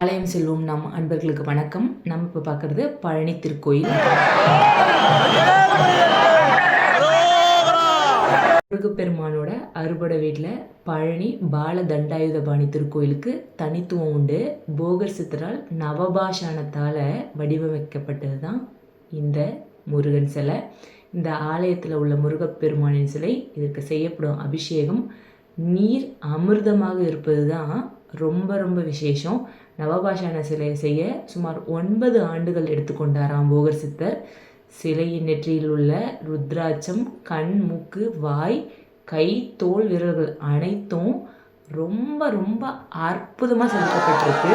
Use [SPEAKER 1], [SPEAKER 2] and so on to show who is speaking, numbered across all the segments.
[SPEAKER 1] ஆலயம் செல்வோம் நம் அன்பர்களுக்கு வணக்கம். நம்ம இப்போ பார்க்குறது பழனி திருக்கோயில். முருகப்பெருமானோட அறுபடை வீட்டில் பழனி பால தண்டாயுதபாணி திருக்கோயிலுக்கு தனித்துவம் உண்டு. போகர் சித்தரால் நவபாஷானத்தால் வடிவமைக்கப்பட்டது தான் இந்த முருகன் சிலை. இந்த ஆலயத்தில் உள்ள முருகப்பெருமானின் சிலை, இதற்கு செய்யப்படும் அபிஷேகம் நீர் அமிர்தமாக இருப்பது தான் ரொம்ப ரொம்ப விசேஷம். நவபாஷான சிலையை செய்ய சுமார் 9 ஆண்டுகள் எடுத்துக்கொண்டாராம் போகர் சித்தர். சிலையின் நெற்றியில் உள்ள ருத்ராட்சம், கண், மூக்கு, வாய், கை, தோல், விரல்கள் அனைத்தும் ரொம்ப ரொம்ப அற்புதமாக செதுக்கப்பட்டிருக்கு.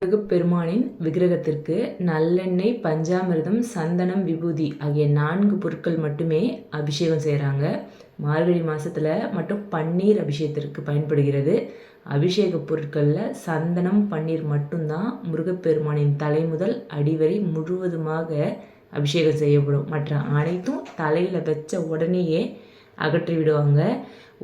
[SPEAKER 1] முருகப்பெருமானின் விக்கிரகத்திற்கு நல்லெண்ணெய், பஞ்சாமிர்தம், சந்தனம், விபூதி ஆகிய 4 பொருட்கள் மட்டுமே அபிஷேகம் செய்கிறாங்க. மார்கழி மாதத்தில் மட்டும் பன்னீர் அபிஷேகத்திற்கு பயன்படுகிறது. அபிஷேக பொருட்களில் சந்தனம், பன்னீர் மட்டும்தான் முருகப்பெருமானின் தலை முதல் அடிவரை முழுவதுமாக அபிஷேகம் செய்யப்படும். மற்ற அனைத்தும் தலையில் வச்ச உடனேயே அகற்றி விடுவாங்க.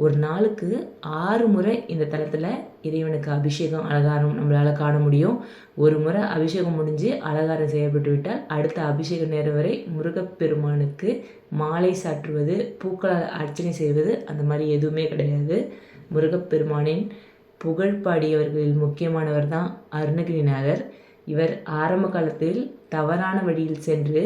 [SPEAKER 1] ஒரு நாளுக்கு 6 முறை இந்த தலத்தில் இறைவனுக்கு அபிஷேகம், அலங்காரம் நம்மளால் காண முடியும். ஒரு முறை அபிஷேகம் முடிஞ்சு அலங்காரம் செய்யப்பட்டு விட்டால் அடுத்த அபிஷேக நேரம் வரை முருகப்பெருமானுக்கு மாலை சாற்றுவது, பூக்களால் அர்ச்சனை செய்வது அந்த மாதிரி எதுவுமே கிடையாது. முருகப்பெருமானின் புகழ் பாடியவர்களில் முக்கியமானவர் தான் அருணகிரிநாதர். இவர் ஆரம்ப காலத்தில் தவறான வழியில் சென்று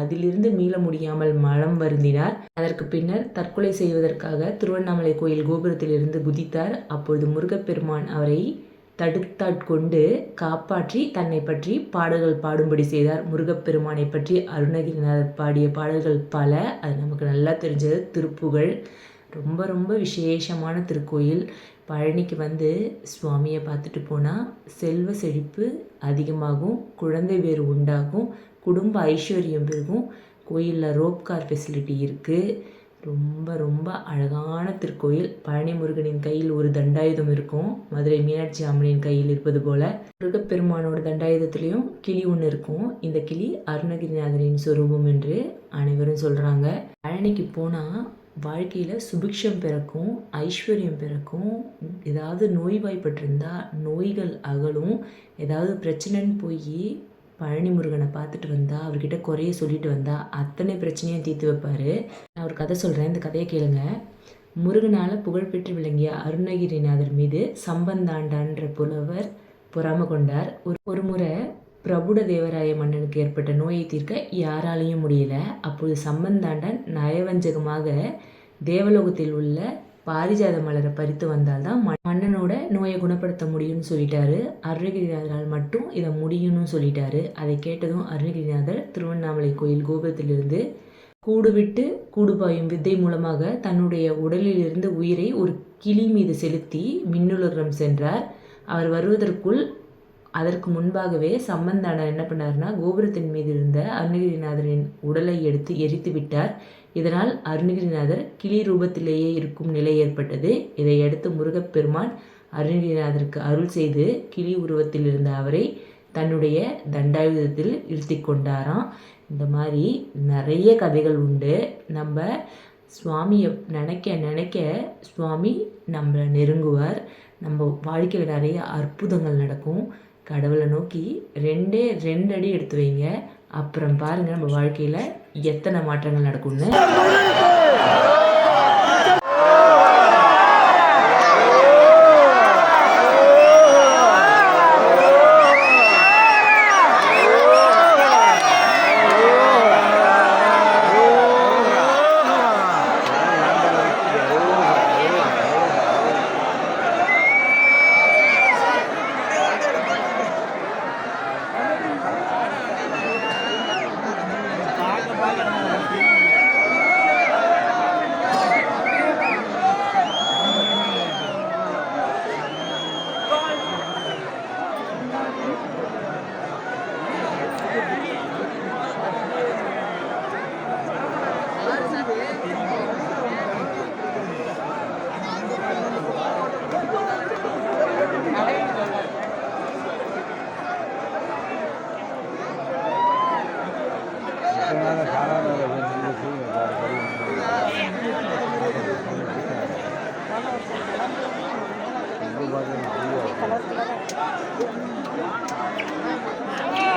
[SPEAKER 1] அதிலிருந்து மீள முடியாமல் மனம் வருந்தினார். அதற்கு பின்னர் தற்கொலை செய்வதற்காக திருவண்ணாமலை கோயில் கோபுரத்திலிருந்து குதித்தார். அப்பொழுது முருகப்பெருமான் அவரை தடுத்தாட்கொண்டு காப்பாற்றி தன்னை பற்றி பாடல்கள் பாடும்படி செய்தார். முருகப்பெருமானை பற்றி அருணகிரிநாதர் பாடிய பாடல்கள் பல. அது நமக்கு நல்லா தெரிஞ்சது திருப்புகழ். ரொம்ப ரொம்ப விசேஷமான திருக்கோயில். பழனிக்கு வந்து சுவாமியை பார்த்துட்டு போனால் செல்வ செழிப்பு அதிகமாகும், குழந்தை பேர் உண்டாகும், குடும்ப ஐஸ்வர்யம் பெருகும். கோயிலில் ரோப் கார் ஃபெசிலிட்டி இருக்குது. ரொம்ப ரொம்ப அழகான திருக்கோயில். பழனி முருகனின் கையில் ஒரு தண்டாயுதம் இருக்கும், மதுரை மீனாட்சி அம்மனின் கையில் இருப்பது போல். முருகப்பெருமானோட தண்டாயுதத்துலேயும் கிளி ஒன்று இருக்கும். இந்த கிளி அருணகிரிநாதரின் சொரூபம் என்று அனைவரும் சொல்கிறாங்க. பழனிக்கு போனால் வாழ்க்கையில் சுபிக்ஷம் பிறக்கும், ஐஸ்வர்யம் பிறக்கும். ஏதாவது நோய்வாய்ப்பட்டிருந்தால் நோய்கள் அகலும். ஏதாவது பிரச்சனைன்னு போய் பழனி முருகனை பார்த்துட்டு வந்தால், அவர்கிட்ட குறைய சொல்லிட்டு வந்தால் அத்தனை பிரச்சனையும் தீர்த்து வைப்பார். நான் ஒரு கதை சொல்கிறேன், இந்த கதையை கேளுங்க. முருகனால் புகழ்பெற்று விளங்கிய அருணகிரிநாதர் மீது சம்பந்தாண்டான்ற புலவர் பொறாமை கொண்டார். ஒரு முறை பிரபுட தேவராய மன்னனுக்கு ஏற்பட்ட நோயை தீர்க்க யாராலையும் முடியல. அப்போது சம்பந்தாண்டன் நயவஞ்சகமாக தேவலோகத்தில் உள்ள பாரிஜாத மலரை பறித்து வந்தால்தான் மன்னனோட நோயை குணப்படுத்த முடியும்னு சொல்லிட்டாரு. அருணகிரிநாதரால் மட்டும் இதை முடியும்னு சொல்லிட்டாரு. அதை கேட்டதும் அருணகிரிநாதர் திருவண்ணாமலை கோயில் கோபுரத்திலிருந்து கூடு விட்டு கூடுபாயும் வித்தை மூலமாக தன்னுடைய உடலிலிருந்து உயிரை ஒரு கிளி மீது செலுத்தி மின்னுலகம் சென்றார். அவர் வருவதற்குள் அதற்கு முன்பாகவே சம்பந்தாண்டன் என்ன பண்ணார்னா, கோபுரத்தின் மீது இருந்த அருணகிரிநாதரின் உடலை எடுத்து எரித்து விட்டார். இதனால் அருணகிரிநாதர் கிளி ரூபத்திலேயே இருக்கும் நிலை ஏற்பட்டது. இதையடுத்து முருகப்பெருமான் அருணகிரிநாதருக்கு அருள் செய்து கிளி உருவத்தில் இருந்த அவரை தன்னுடைய தண்டாயுதத்தில் இருத்தி கொண்டாராம். இந்த மாதிரி நிறைய கதைகள் உண்டு. நம்ம சுவாமியை நினைக்க நினைக்க சுவாமி நம்மளை நெருங்குவார். நம்ம வாழ்க்கையில் நிறைய அற்புதங்கள் நடக்கும். கடவுளை நோக்கி 2 அடி எடுத்து வைங்க, அப்புறம் பாருங்கள் நம்ம வாழ்க்கையில் எத்தனை மாற்றங்கள் நடக்கும்னு.
[SPEAKER 2] கலர் கலராக